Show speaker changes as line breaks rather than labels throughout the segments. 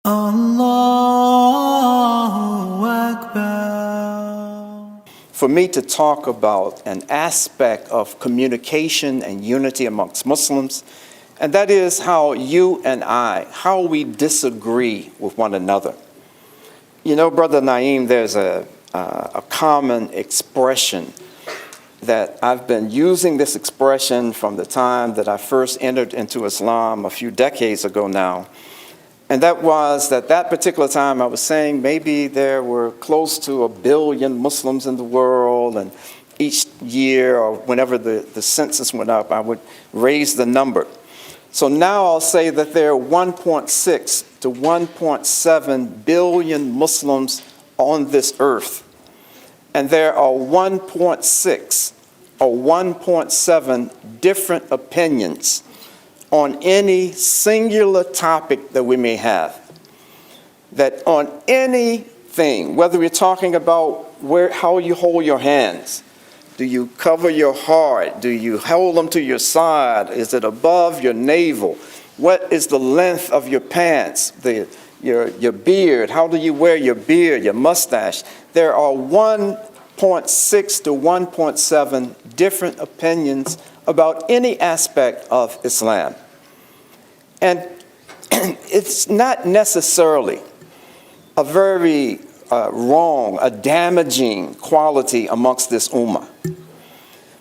Allahu Akbar.
For me to talk about an aspect of communication and unity amongst Muslims, and that is how you and I, how we disagree with one another. You know, Brother Naeem, there's a common expression that I've been using this expression from the time that I first entered into Islam a few decades ago now. And that was that particular time I was saying maybe there were close to 1 billion Muslims in the world, and each year or whenever the census went up, I would raise the number. So now I'll say that there are 1.6 to 1.7 billion Muslims on this earth. And there are 1.6 or 1.7 different opinions on any singular topic that we may have. That on anything, whether we're talking about how you hold your hands, do you cover your heart? Do you hold them to your side? Is it above your navel? What is the length of your pants? Your beard? How do you wear your beard, your mustache? There are 1.6 to 1.7 different opinions about any aspect of Islam. And it's not necessarily a very a damaging quality amongst this ummah.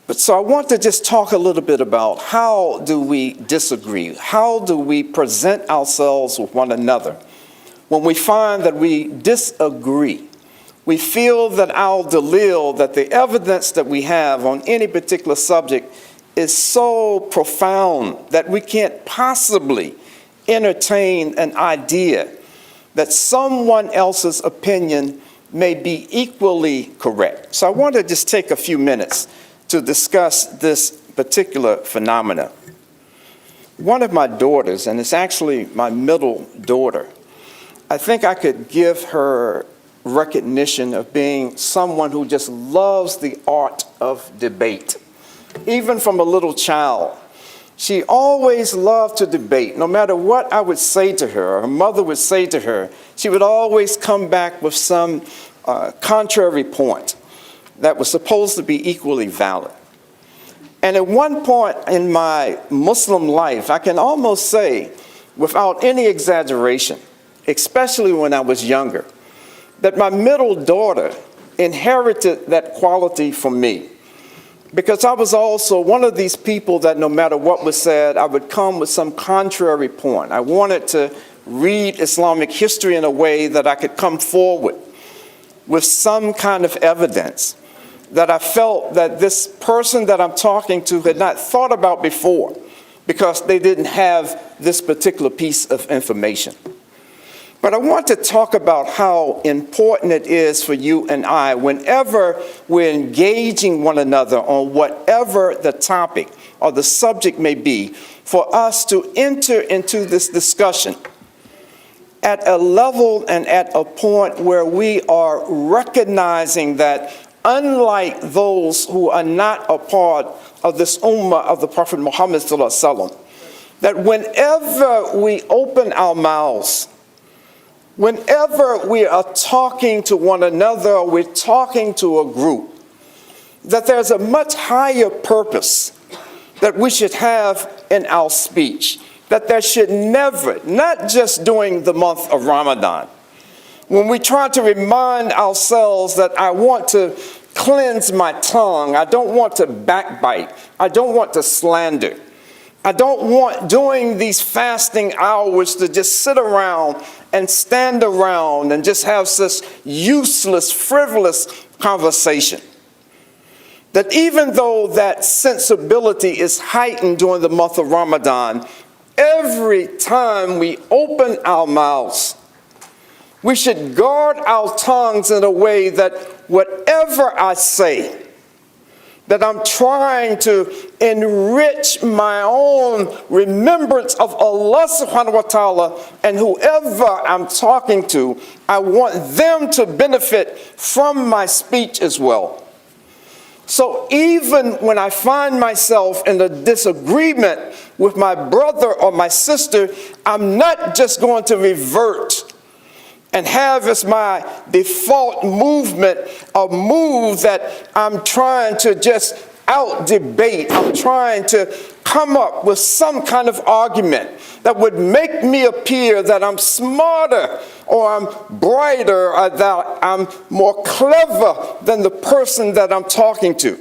But so I want to just talk a little bit about how do we disagree? How do we present ourselves with one another when we find that we disagree? We feel that our dalil, that the evidence that we have on any particular subject is so profound that we can't possibly entertain an idea that someone else's opinion may be equally correct. So I want to just take a few minutes to discuss this particular phenomena. One of my daughters, and it's actually my middle daughter, I think I could give her recognition of being someone who just loves the art of debate. Even from a little child, she always loved to debate. No matter what I would say to her, or her mother would say to her, she would always come back with some contrary point that was supposed to be equally valid. And at one point in my Muslim life, I can almost say, without any exaggeration, especially when I was younger, that my middle daughter inherited that quality from me. Because I was also one of these people that no matter what was said, I would come with some contrary point. I wanted to read Islamic history in a way that I could come forward with some kind of evidence that I felt that this person that I'm talking to had not thought about before because they didn't have this particular piece of information. But I want to talk about how important it is for you and I, whenever we're engaging one another on whatever the topic or the subject may be, for us to enter into this discussion at a level and at a point where we are recognizing that unlike those who are not a part of this ummah of the Prophet Muhammad sallallahu alaihi wasallam, that whenever we open our mouths, whenever we are talking to one another, or we're talking to a group, that there's a much higher purpose that we should have in our speech, that there should never, not just during the month of Ramadan, when we try to remind ourselves that I want to cleanse my tongue, I don't want to backbite, I don't want to slander, I don't want during these fasting hours to just sit around and stand around and just have such useless, frivolous conversation. That even though that sensibility is heightened during the month of Ramadan, every time we open our mouths, we should guard our tongues in a way that whatever I say, that I'm trying to enrich my own remembrance of Allah subhanahu wa ta'ala, and whoever I'm talking to, I want them to benefit from my speech as well. So even when I find myself in a disagreement with my brother or my sister, I'm not just going to revert and have as my default movement a move that I'm trying to just out-debate. I'm trying to come up with some kind of argument that would make me appear that I'm smarter or I'm brighter or that I'm more clever than the person that I'm talking to.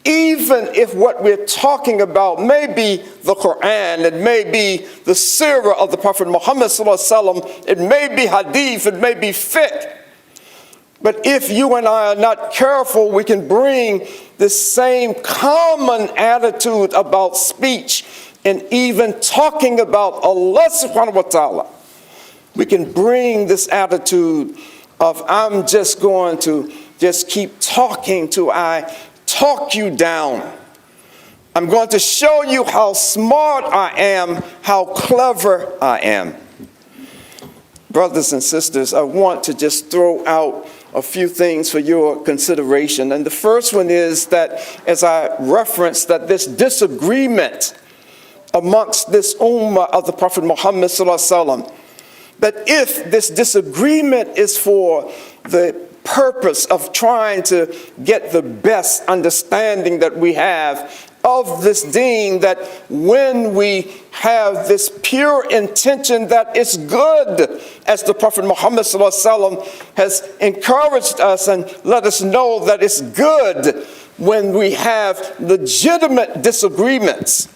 Even if what we're talking about may be the Qur'an, it may be the Shari'a of the Prophet Muhammad sallallahu alaihi wasallam, it may be hadith, it may be fiqh. But if you and I are not careful, we can bring this same common attitude about speech and even talking about Allah subhanahu wa ta'ala. We can bring this attitude of I'm just going to just keep talking till I talk you down. I'm going to show you how smart I am, how clever I am. Brothers and sisters, I want to just throw out a few things for your consideration. And the first one is that, as I referenced, that this disagreement amongst this ummah of the Prophet Muhammad sallallahu alaihi wasallam, that if this disagreement is for the purpose of trying to get the best understanding that we have of this deen, that when we have this pure intention that it's good, as the Prophet Muhammad ﷺ has encouraged us and let us know that it's good when we have legitimate disagreements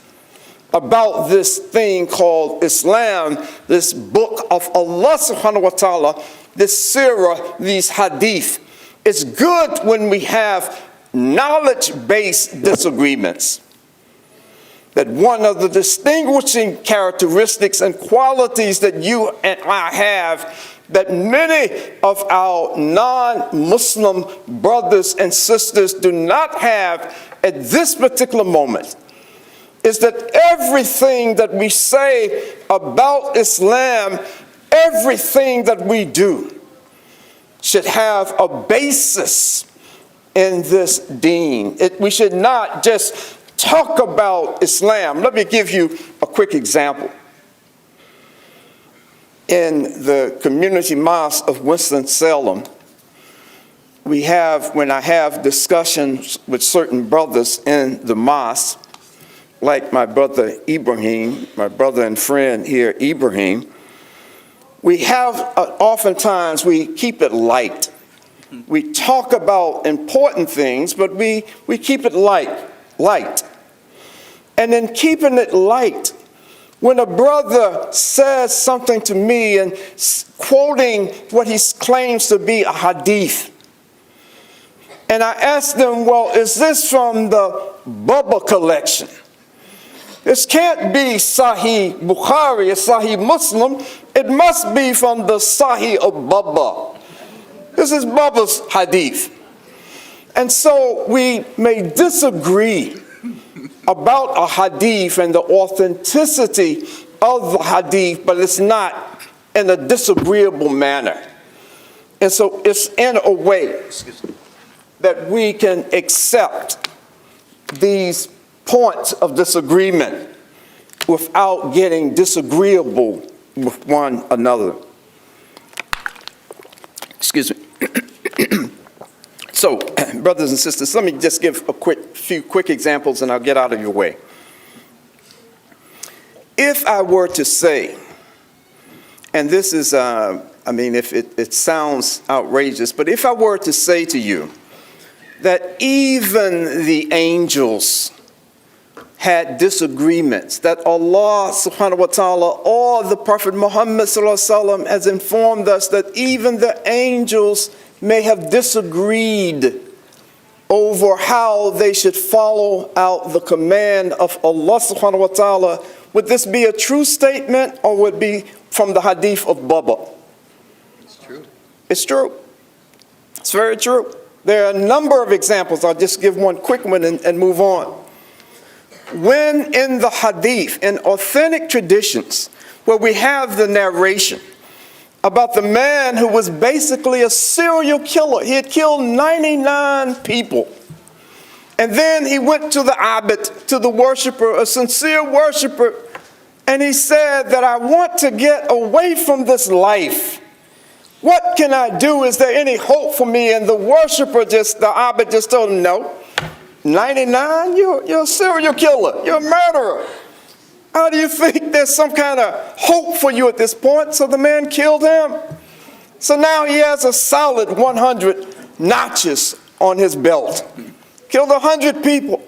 about this thing called Islam, this book of Allah subhanahu wa ta'ala, this Shari'a, these hadith. It's good when we have knowledge-based disagreements. That one of the distinguishing characteristics and qualities that you and I have, that many of our non-Muslim brothers and sisters do not have at this particular moment, is that everything that we say about Islam, everything that we do, should have a basis in this deen. We should not just talk about Islam. Let me give you a quick example. In the community mosque of Winston-Salem, when I have discussions with certain brothers in the mosque, like my brother Ibrahim, my brother and friend here, Ibrahim, oftentimes we keep it light. We talk about important things, but we keep it light. And in keeping it light, when a brother says something to me and quoting what he claims to be a hadith, and I ask them, well, is this from the Baba collection? This can't be Sahih Bukhari or Sahih Muslim. It must be from the Sahih of Baba. This is Baba's hadith. And so we may disagree about a hadith and the authenticity of the hadith, but it's not in a disagreeable manner. And so it's in a way that we can accept these points of disagreement without getting disagreeable with one another. Excuse me. So, brothers and sisters, let me just give a few quick examples and I'll get out of your way. If I were to say, and this is, if it sounds outrageous, but if I were to say to you that even the angels had disagreements, that Allah subhanahu wa ta'ala or the Prophet Muhammad sallallahu alaihi wasallam has informed us that even the angels may have disagreed over how they should follow out the command of Allah subhanahu wa ta'ala, would this be a true statement or would it be from the hadith of Baba?
It's true.
It's true. It's very true. There are a number of examples. I'll just give one quick one and move on. When in the hadith, in authentic traditions, where we have the narration about the man who was basically a serial killer. He had killed 99 people. And then he went to the abid, to the worshiper, a sincere worshiper, and he said that I want to get away from this life. What can I do? Is there any hope for me? And the Abid just told him, no. 99, you're a serial killer. You're a murderer. How do you think there's some kind of hope for you at this point? So the man killed him. So now he has a solid 100 notches on his belt. Killed 100 people.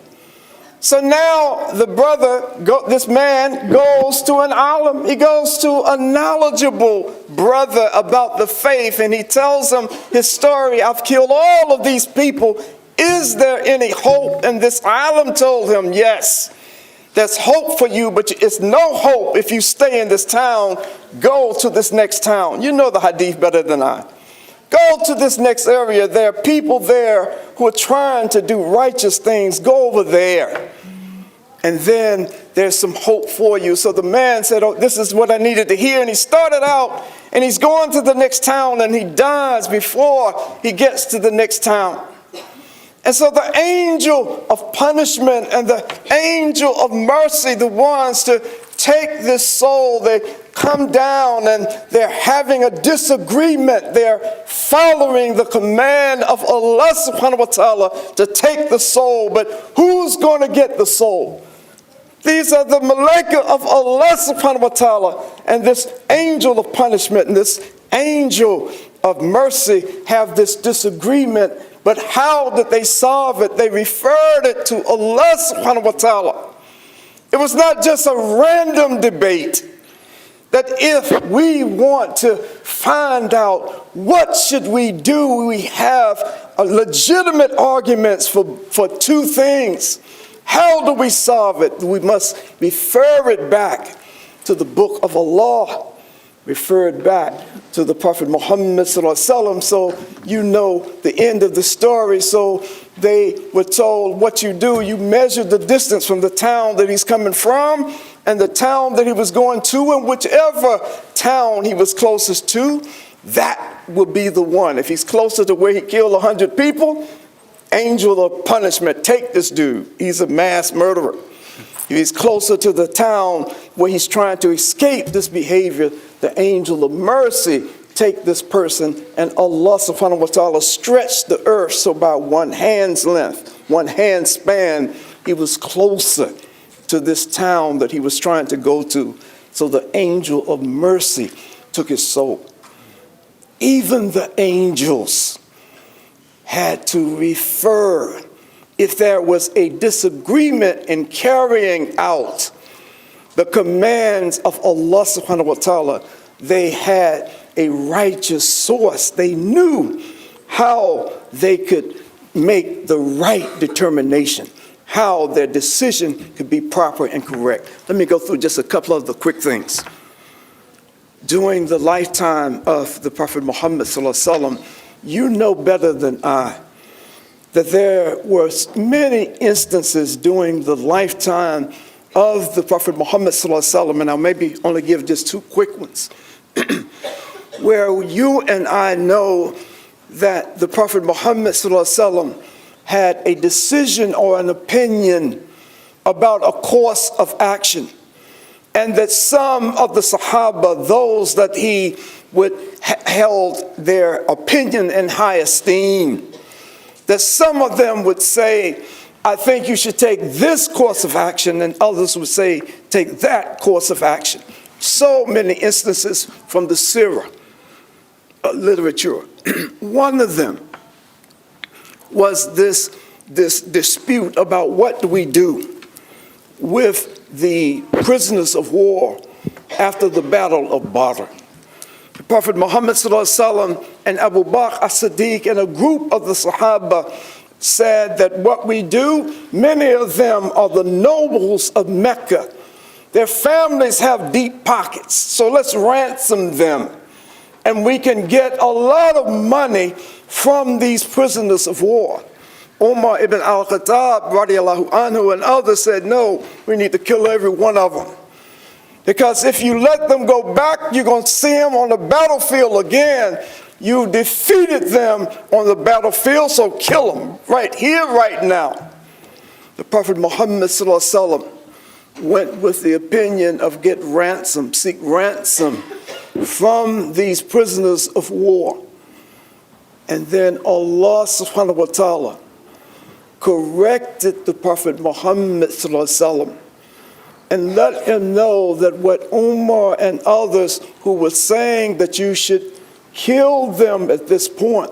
So now this man goes to an alim. He goes to a knowledgeable brother about the faith, and he tells him his story. I've killed all of these people. Is there any hope? And this alim told him, yes, there's hope for you, but it's no hope if you stay in this town. Go to this next town. You know the hadith better than I. Go to this next area. There are people there who are trying to do righteous things. Go over there. And then there's some hope for you. So the man said, oh, this is what I needed to hear. And he started out, and he's going to the next town, and he dies before he gets to the next town. And so the angel of punishment and the angel of mercy, the ones to take this soul, they come down and they're having a disagreement. They're following the command of Allah subhanahu wa ta'ala to take the soul. But who's going to get the soul? These are the malaika of Allah subhanahu wa ta'ala, and this angel of punishment and this angel of mercy have this disagreement. But how did they solve it? They referred it to Allah subhanahu wa ta'ala. It was not just a random debate. That if we want to find out what should we do, we have legitimate arguments for two things. How do we solve it? We must refer it back to the book of Allah, refer it back to the Prophet Muhammad sallallahu alaihi wasallam, so you know the end of the story. So they were told, what you do, you measure the distance from the town that he's coming from and the town that he was going to, and whichever town he was closest to, that will be the one. If he's closer to where he killed 100 people, angel of punishment, take this dude. He's a mass murderer. If he's closer to the town where he's trying to escape this behavior, the angel of mercy, take this person. And Allah subhanahu wa ta'ala stretched the earth so by one hand's length, one hand span, he was closer to this town that he was trying to go to. So the angel of mercy took his soul. Even the angels had to refer, if there was a disagreement in carrying out the commands of Allah subhanahu wa ta'ala, they had a righteous source. They knew how they could make the right determination, how their decision could be proper and correct. Let me go through just a couple of the quick things. During the lifetime of the Prophet Muhammad sallallahu alaihi wasallam, you know better than I that there were many instances during the lifetime of the Prophet Muhammad sallallahu alaihi wasallam, and I'll maybe only give just two quick ones, where you and I know that the Prophet Muhammad sallallahu alaihi wasallam had a decision or an opinion about a course of action, and that some of the Sahaba, those that he held their opinion in high esteem, that some of them would say, I think you should take this course of action, and others would say, take that course of action. So many instances from the Sirah literature. One of them was this dispute about what do we do with the prisoners of war after the Battle of Badr. The Prophet Muhammad sallallahu alaihi wasallam and Abu Bakr as-Siddiq and a group of the Sahaba said that what we do, many of them are the nobles of Mecca. Their families have deep pockets, so let's ransom them. And we can get a lot of money from these prisoners of war. Umar ibn al-Khattab radiallahu anhu and others said, no, we need to kill every one of them. Because if you let them go back, you're going to see them on the battlefield again. You defeated them on the battlefield, so kill them right here, right now. The Prophet Muhammad sallallahu alaihi wasallam went with the opinion of get ransom, seek ransom
from these prisoners of war. And then Allah subhanahu wa ta'ala corrected the Prophet Muhammad sallallahu alaihi wasallam and let him know that what Umar and others who were saying that you should kill them at this point,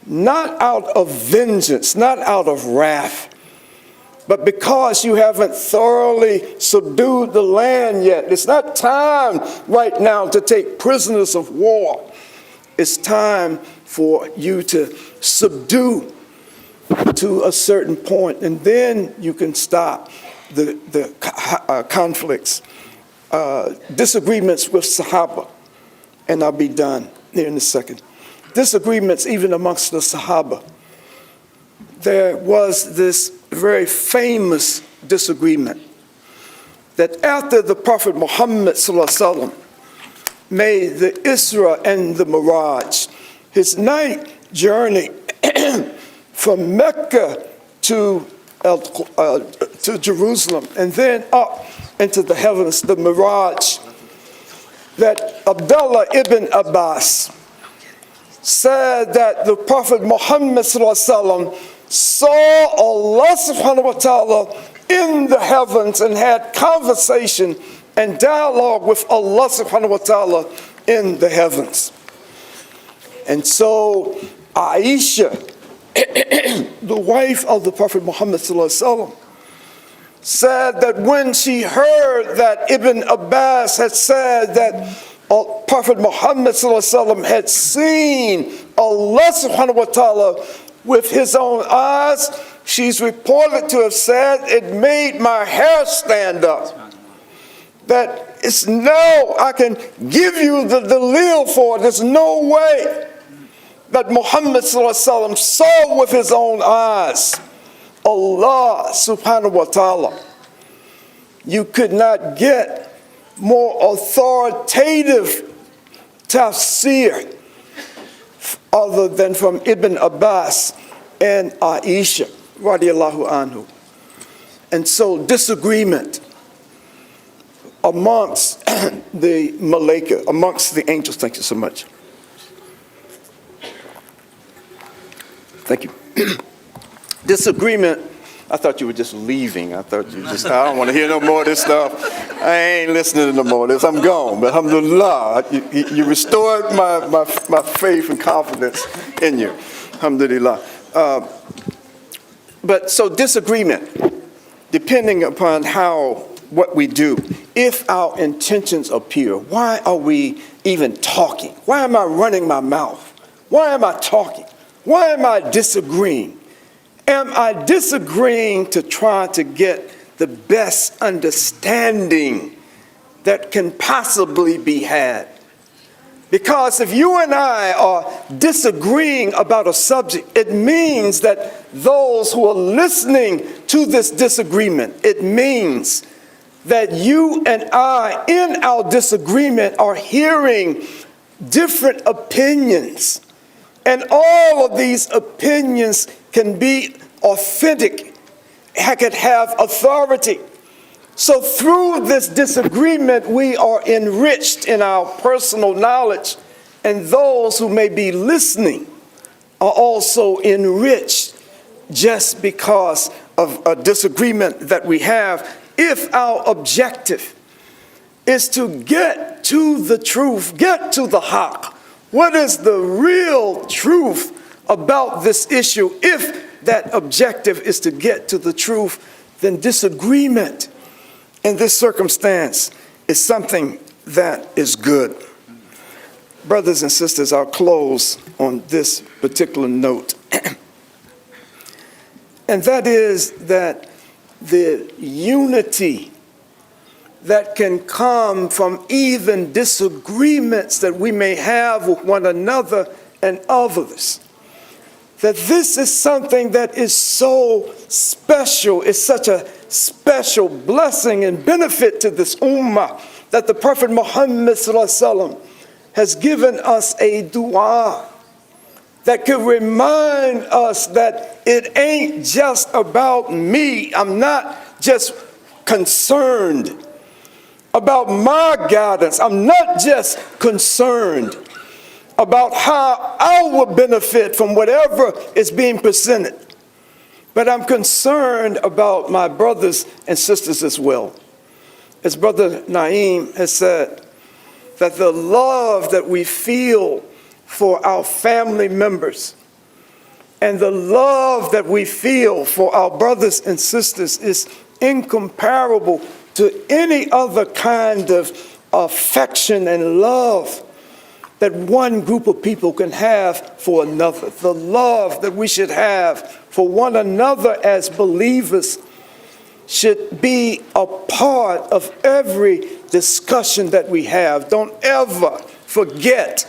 not out of vengeance, not out of wrath, but because you haven't thoroughly subdued the land yet. It's not time right now to take prisoners of war. It's time for you to subdue to a certain point, and then you can stop the conflicts, disagreements with Sahaba. And I'll be done here in a second. Disagreements even amongst the Sahaba. There was this very famous disagreement that after the Prophet Muhammad sallallahu alaihi wasallam made the Isra and the Miraj, his night journey from Mecca to Jerusalem and then up into the heavens, the Miraj, that Abdullah ibn Abbas said that the Prophet Muhammad sallallahu alaihi wasallam saw Allah subhanahu wa ta'ala in the heavens and had conversation and dialogue with Allah subhanahu wa ta'ala in the heavens. And so Aisha, the wife of the Prophet Muhammad sallallahu alaihi wasallam, said that when she heard that Ibn Abbas had said that Prophet Muhammad sallallahu alaihi wasallam had seen Allah subhanahu wa ta'ala with his own eyes, she's reported to have said, it made my hair stand up. That it's no, I can give you the dalil for it. There's no way that Muhammad sallallahu alaihi wasallam saw with his own eyes Allah subhanahu wa ta'ala. You could not get more authoritative tafsir other than from Ibn Abbas and Aisha radiallahu anhu. And so disagreement amongst the malaika, amongst the angels. Thank you so much. Thank you. Disagreement. I thought you were just leaving. I thought you just, I don't want to hear no more of this stuff. I ain't listening to no more of this. I'm gone. But alhamdulillah, you restored my faith and confidence in you. Alhamdulillah. But so disagreement, depending upon what we do, if our intentions are pure, why are we even talking? Why am I running my mouth? Why am I talking? Why am I disagreeing? Am I disagreeing to try to get the best understanding that can possibly be had? Because if you and I are disagreeing about a subject, it means that those who are listening to this disagreement, it means that you and I, in our disagreement, are hearing different opinions. And all of these opinions can be authentic, could have authority. So through this disagreement, we are enriched in our personal knowledge, and those who may be listening are also enriched just because of a disagreement that we have. If our objective is to get to the truth, get to the haqq, what is the real truth about this issue? If that objective is to get to the truth, then disagreement in this circumstance is something that is good. Brothers and sisters, I'll close on this particular note. And that is that the unity that can come from even disagreements that we may have with one another and others, that this is something that is so special, it's such a special blessing and benefit to this ummah, that the Prophet Muhammad sallallahu alaihi wasallam has given us a dua that could remind us that it ain't just about me. I'm not just concerned about my guidance. I'm not just concerned about how I will benefit from whatever is being presented, but I'm concerned about my brothers and sisters as well. As Brother Naeem has said, that the love that we feel for our family members and the love that we feel for our brothers and sisters is incomparable to any other kind of affection and love that one group of people can have for another. The love that we should have for one another as believers should be a part of every discussion that we have. Don't ever forget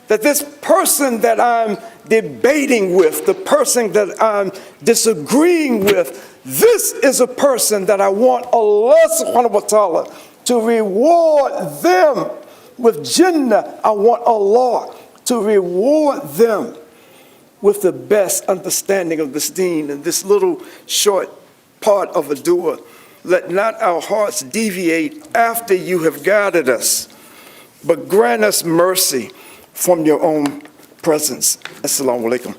that this person that I'm debating with, the person that I'm disagreeing with, this is a person that I want Allah subhanahu wa ta'ala to reward them with Jannah. I want Allah to reward them with the best understanding of this deen. And this little short part of a dua, let not our hearts deviate after you have guided us, but grant us mercy from your own presence. Assalamu alaikum.